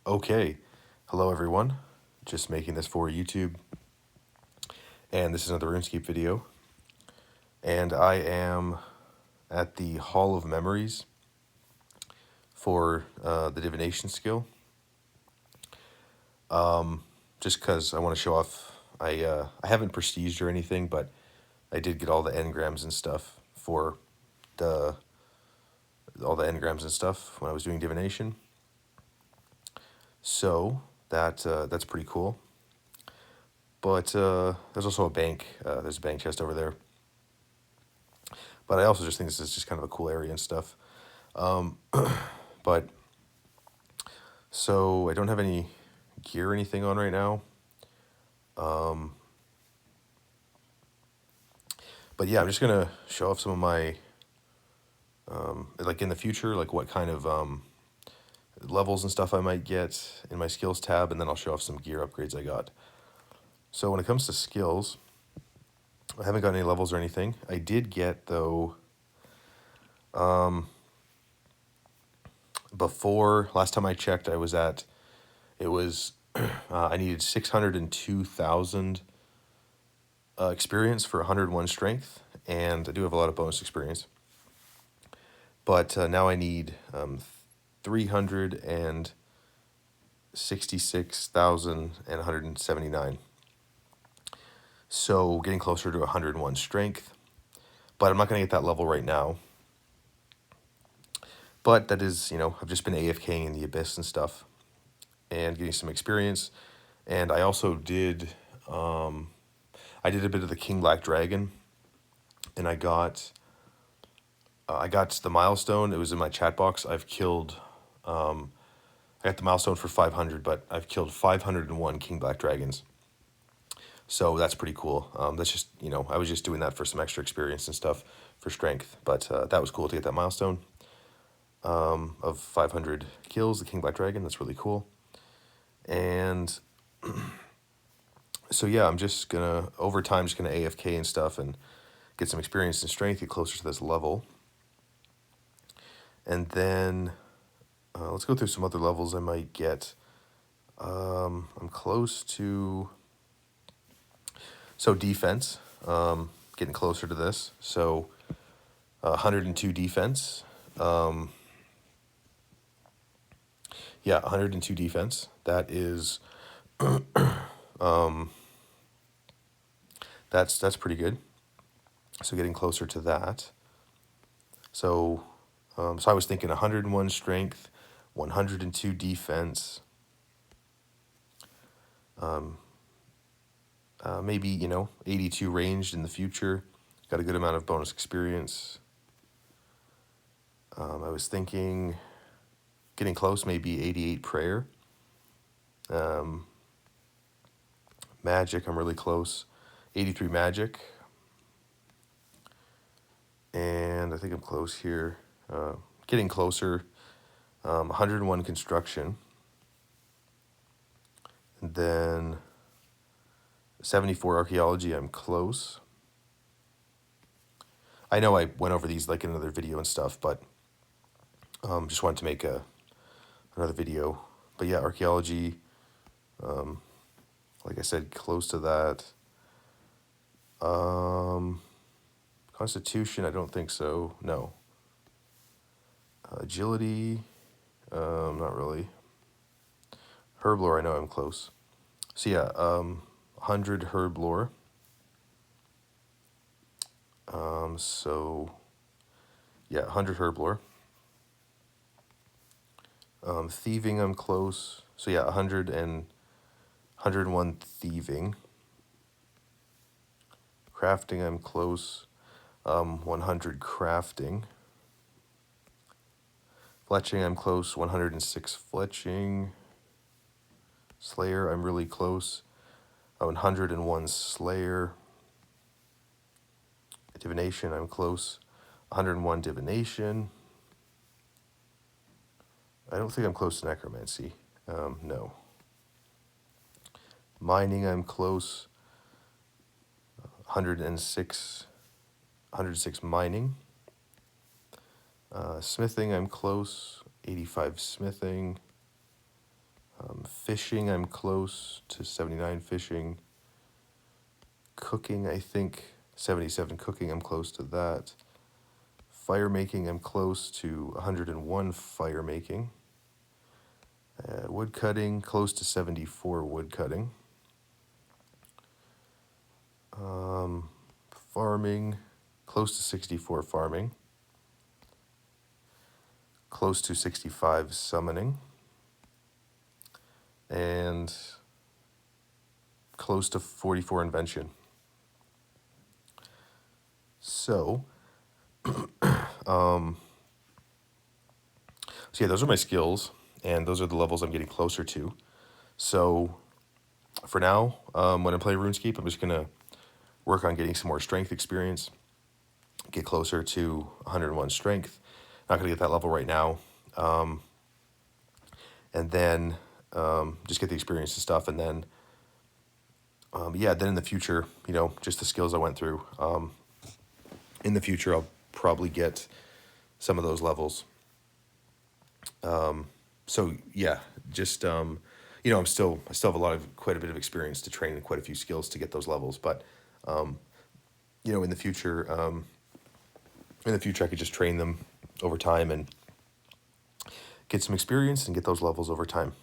Okay, hello everyone. Just making this for YouTube, and this is another RuneScape video. And I am at the Hall of Memories for the divination skill. Just because I want to show off. I haven't prestiged or anything, but I did get all the engrams and stuff for the when I was doing divination. So that's pretty cool. But there's also a bank. There's a bank chest over there. But I also just think this is just kind of a cool area and stuff. But so I don't have any gear or anything on right now. But yeah, I'm just gonna show off some of my like in the future, like what kind of levels and stuff I might get in my skills tab, and then I'll show off some gear upgrades I got. So when it comes to skills, I haven't got any levels or anything. I did get though. Before last time I checked, I needed 602,000 experience for 101 strength, and I do have a lot of bonus experience. But now I need 366,179. So getting closer to 101 strength, but I'm not going to get that level right now. But that is, I've just been AFKing in the Abyss and stuff and getting some experience. And I also did, I did a bit of the King Black Dragon, and I got the milestone. It was in my chat box. I got the milestone for 500, but I've killed 501 King Black Dragons. So that's pretty cool. That's just, I was just doing that for some extra experience and stuff for strength. But that was cool to get that milestone of 500 kills, the King Black Dragon. That's really cool. And so yeah, I'm just gonna, over time, just gonna AFK and stuff and get some experience and strength, get closer to this level. And then let's go through some other levels I might get. I'm close to, so defense, getting closer to this. So 102 defense. Yeah, 102 defense. That is, that's pretty good. So getting closer to that. So, so I was thinking 101 strength, 102 defense. Maybe 82 ranged in the future. Got a good amount of bonus experience. I was thinking getting close, maybe 88 prayer. Magic, I'm really close. 83 magic. And I think I'm close here. Getting closer. 101 construction. And then 74 archaeology, I'm close. I know I went over these like in another video and stuff, but just wanted to make another video. But yeah, archaeology, like I said, close to that. Constitution, I don't think so. No. Agility, not really. Herb lore, I know I'm close. So yeah, 100 herb lore. So yeah, 100 herb lore. Thieving, I'm close. So yeah, 101 thieving. Crafting, I'm close. 100 crafting. Fletching, I'm close. 106 fletching. Slayer, I'm really close. 101 slayer. Divination, I'm close. 101 divination. I don't think I'm close to necromancy. No. Mining, I'm close. 106 mining. Smithing, I'm close. 85 smithing. Fishing, I'm close to 79 fishing. Cooking, I think 77 cooking, I'm close to that. Fire making, I'm close to 101 fire making. Wood cutting, close to 74 wood cutting. Farming, close to 64 farming. Close to 65 summoning. And close to 44 invention. So, so yeah, those are my skills, and those are the levels I'm getting closer to. So for now, when I play RuneScape, I'm just gonna work on getting some more strength experience, get closer to 101 strength. Not gonna get that level right now, and then just get the experience and stuff, and then yeah, then in the future, you know, just the skills I went through. In the future, I'll probably get some of those levels. So yeah, just you know, I still have quite a bit of experience to train and quite a few skills to get those levels. But you know, in the future, I could just train them over time and get some experience and get those levels over time.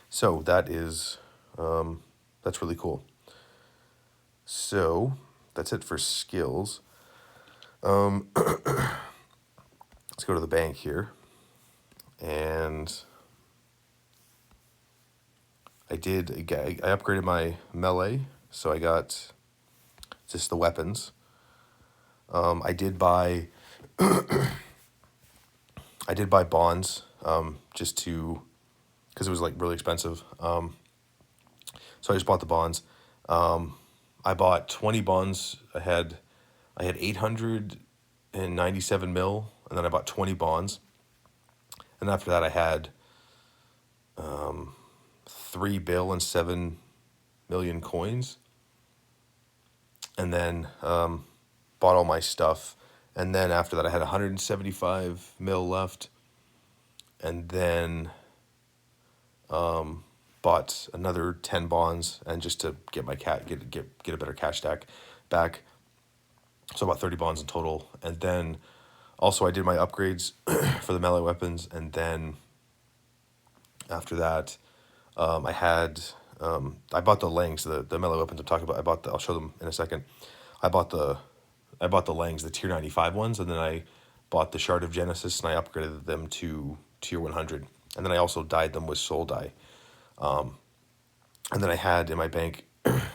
So that is that's really cool. So that's it for skills. Let's go to the bank here. And I upgraded my melee, so I got just the weapons. I did buy bonds, just to, because it was like really expensive. So I just bought the bonds. I bought 20 bonds. I had 897 mil, and then I bought 20 bonds. And after that, I had 3 bill and 7 million coins. And then bought all my stuff. And then after that, I had 175 mil left. And then bought another 10 bonds, and just to get my get a better cash stack back. So about 30 bonds in total. And then also I did my upgrades for the melee weapons, and then after that, I bought the lengs, the melee weapons I'm talking about. I'll show them in a second. I bought the lengs, the tier 95 ones, and then I bought the Shard of Genesis, and I upgraded them to tier 100. And then I also dyed them with soul dye. And then I had in my bank,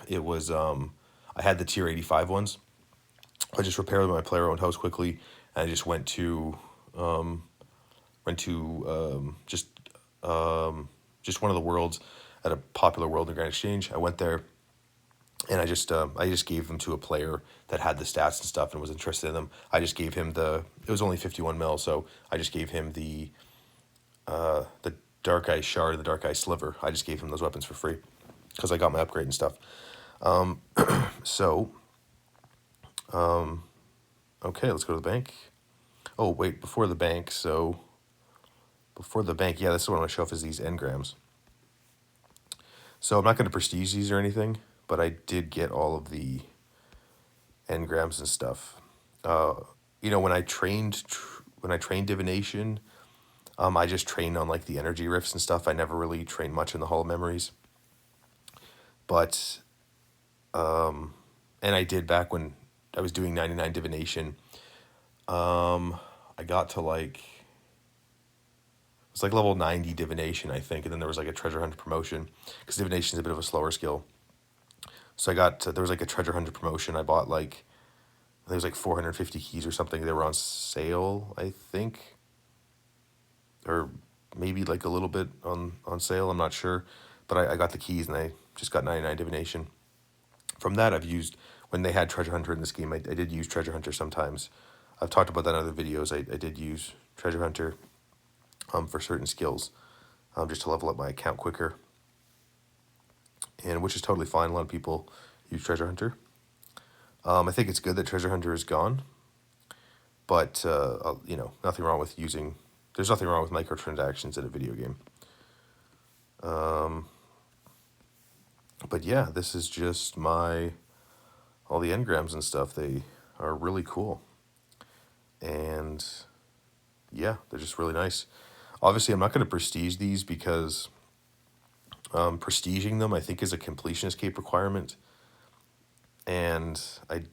it was I had the tier 85 ones. I just repaired my player-owned house quickly, and I just went to just one of the worlds at a popular world in Grand Exchange. I went there, and I just gave them to a player that had the stats and stuff and was interested in them. I just gave him it was only 51 mil, so I just gave him the Dark Eye Shard, the Dark Eye Sliver. I just gave him those weapons for free because I got my upgrade and stuff. Okay, let's go to the bank. Oh, wait, before the bank, yeah, this is what I want to show off is these engrams. So I'm not going to prestige these or anything, but I did get all of the engrams and stuff. You know, when I trained divination, I just trained on like the energy rifts and stuff. I never really trained much in the Hall of Memories. But, and I did back when I was doing 99 divination. I got to like, it was like level 90 divination, I think. And then there was like a treasure hunter promotion, because divination is a bit of a slower skill. So there was like a treasure hunter promotion. I bought like, there was like 450 keys or something. They were on sale, I think. Or maybe like a little bit on sale, I'm not sure. But I got the keys, and I just got 99 divination. From that, I've used, when they had treasure hunter in this game, I did use treasure hunter sometimes. I've talked about that in other videos. I did use treasure hunter for certain skills, just to level up my account quicker, and which is totally fine. A lot of people use treasure hunter. I think it's good that treasure hunter is gone, but you know, nothing wrong with using. There's nothing wrong with microtransactions in a video game. But yeah, this is just all the engrams and stuff. They are really cool. And yeah, they're just really nice. Obviously, I'm not going to prestige these because prestiging them, I think, is a completionist cape requirement. And I'm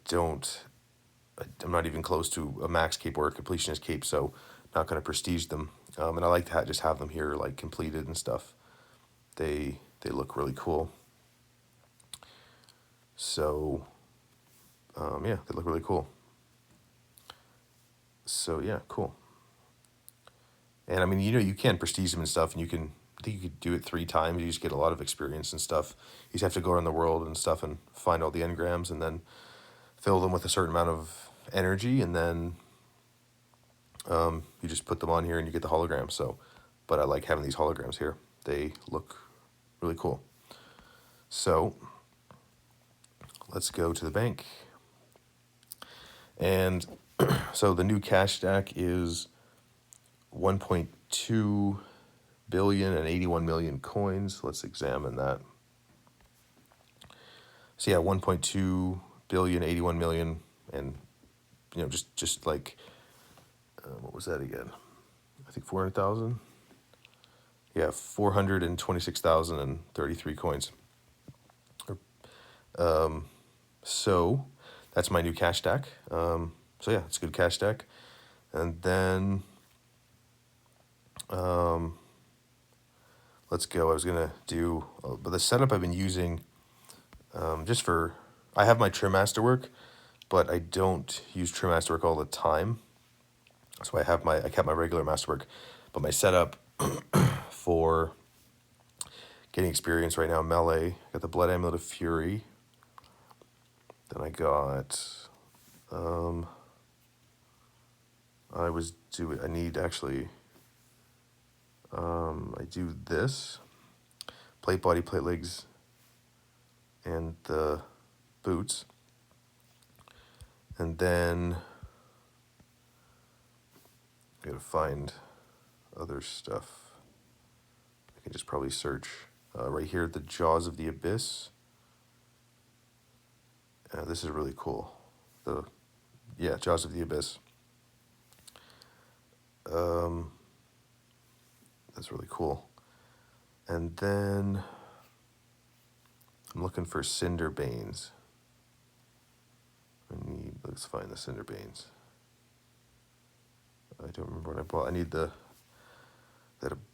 not even close to a max cape or a completionist cape, so not going to prestige them. And I like to just have them here like completed and stuff. They look really cool. So yeah, they look really cool. So yeah, cool. And I mean, you can prestige them and stuff, and I think you could do it 3 times. You just get a lot of experience and stuff. You just have to go around the world and stuff and find all the engrams and then fill them with a certain amount of energy, and then you just put them on here and you get the hologram. So, but I like having these holograms here. They look really cool. So let's go to the bank. And so the new cash stack is 1.2 billion and 81 million coins. Let's examine that. So yeah, 1.2 billion, 81 million, and just like what was that again? I think 400,000. Yeah, 426,033 coins. So that's my new cash stack. So yeah, it's a good cash stack. And then let's go. I was gonna do, but the setup I've been using I have my Trim Masterwork, but I don't use Trim Masterwork all the time. So I kept my regular Masterwork, but my setup for getting experience right now, melee, got the Blood Amulet of Fury. Then I got, I do this, plate body, plate legs, and the boots. And then I gotta find other stuff. I can just probably search right here, the Jaws of the Abyss. This is really cool. Jaws of the Abyss. That's really cool. And then I'm looking for Cinder Banes. Let's find the Cinder Banes. I don't remember what I bought. I need that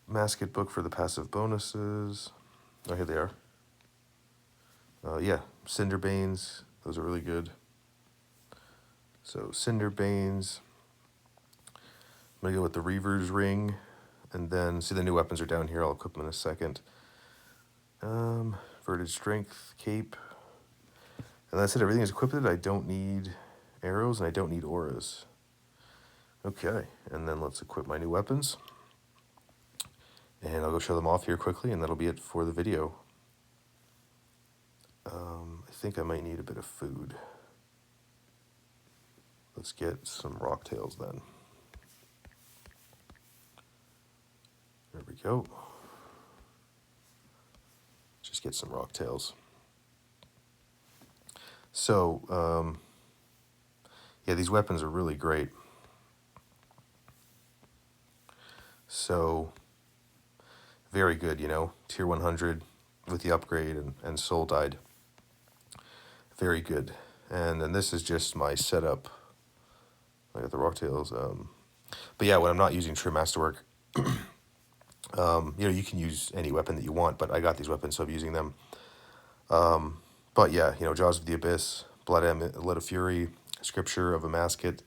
Masket book for the passive bonuses. Oh, here they are. Yeah, Cinder Banes. Those are really good. So Cinder Banes. I'm gonna go with the Reaver's Ring, and then see the new weapons are down here. I'll equip them in a second. Verted Strength Cape, and that's it. Everything is equipped. I don't need arrows and I don't need auras. Okay, and then let's equip my new weapons, and I'll go show them off here quickly, and that'll be it for the video. I think I might need a bit of food. Let's get some rocktails then. There we go. Just get some rocktails. So, yeah, these weapons are really great. So, very good, tier 100 with the upgrade and Soul Dyed. Very good. And then this is just my setup. I got the rocktails. But yeah, when I'm not using Trim Masterwork, you can use any weapon that you want, but I got these weapons, so I'm using them. But yeah, Jaws of the Abyss, Blood Amulet of Fury, Scripture of a Masket.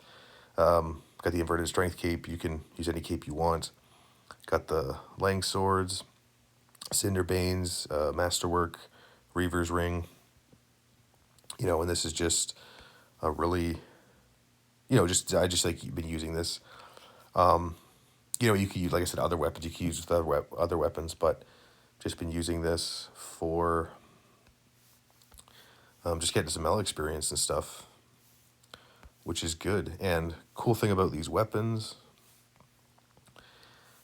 Got the Inverted Strength Cape. You can use any cape you want. Got the Leng Swords, Cinder Banes, Masterwork, Reaver's Ring. And this is just a really, I just like been using this. You could use, like I said, other weapons. You could use with other weapons, but just been using this for just getting some melee experience and stuff, which is good. And cool thing about these weapons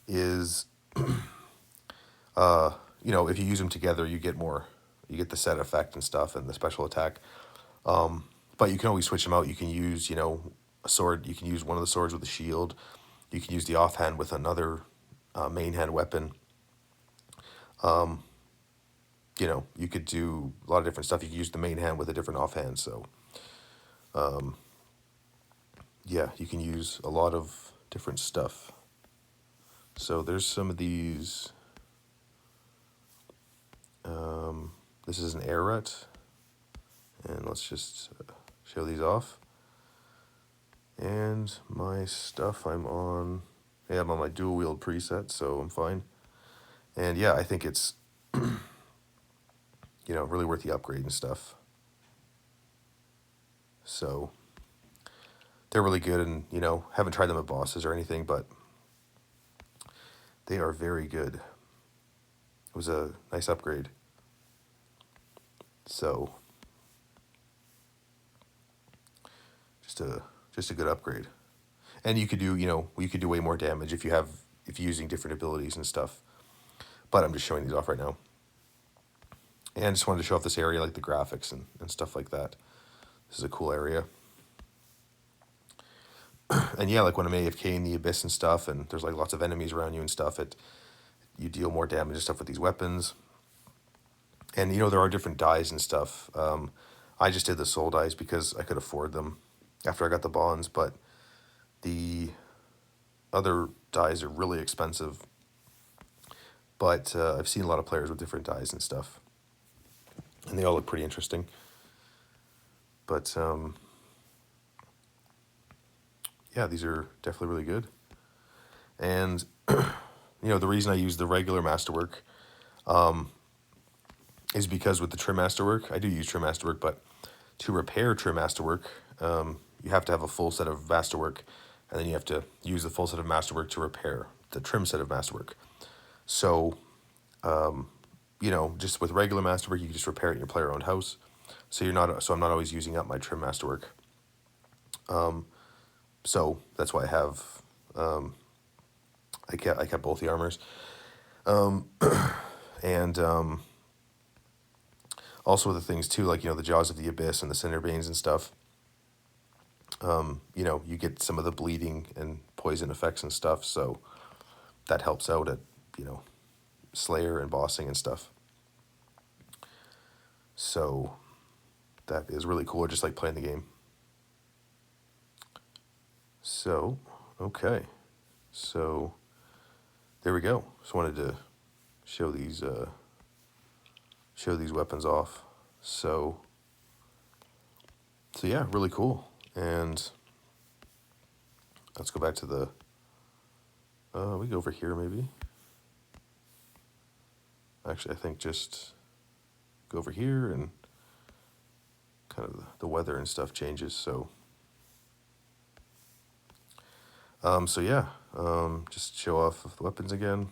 is, you know, if you use them together, you get more, you get the set effect and stuff and the special attack. But you can always switch them out. You can use, you know, a sword. You can use one of the swords with a shield. You can use the offhand with another main hand weapon. You know, you could do a lot of different stuff. You can use the main hand with a different offhand. So, yeah, you can use a lot of different stuff. So there's some of these. This is an arret, and let's just show these off. And my stuff, I'm on my dual wield preset, so I'm fine. And yeah, I think it's, you know, really worth the upgrade and stuff. So they're really good, and, you know, haven't tried them at bosses or anything, but they are very good. It was a nice upgrade. So just a good upgrade. And you could do, you know, you could do way more damage if you're using different abilities and stuff. But I'm just showing these off right now. And I just wanted to show off this area, like the graphics and stuff like that. This is a cool area. And yeah, like when I'm AFK in the abyss and stuff, and there's like lots of enemies around you and stuff, you deal more damage and stuff with these weapons. And, you know, there are different dyes and stuff. I just did the soul dyes because I could afford them after I got the bonds, but the other dyes are really expensive. But I've seen a lot of players with different dyes and stuff, and they all look pretty interesting. But yeah, these are definitely really good. And you know, the reason I use the regular masterwork is because with the trim masterwork, I do use trim masterwork, but to repair trim masterwork, you have to have a full set of masterwork, and then you have to use the full set of masterwork to repair the trim set of masterwork. So, you know, just with regular masterwork, you can just repair it in your player-owned house. So I'm not always using up my trim masterwork. So that's why I have, I kept both the armors. And also with the things too, like, you know, the Jaws of the Abyss and the Cinderbanes and stuff, you know, you get some of the bleeding and poison effects and stuff, so that helps out at, you know, Slayer and bossing and stuff. So that is really cool, just like playing the game. So, okay. So there we go. Just wanted to show these weapons off. So yeah, really cool. And let's go back to the we go over here maybe. Actually, I think just go over here and kind of the weather and stuff changes. So so yeah, just show off the weapons again.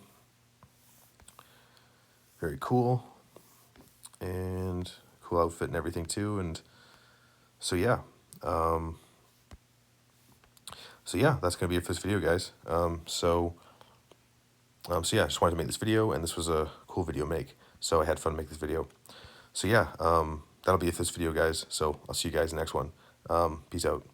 Very cool. And cool outfit and everything too. And so yeah, that's gonna be it for this video, guys. So yeah, I just wanted to make this video, and this was a cool video to make, so I had fun making this video. So yeah, that'll be it for this video, guys. So I'll see you guys in the next one. Peace out.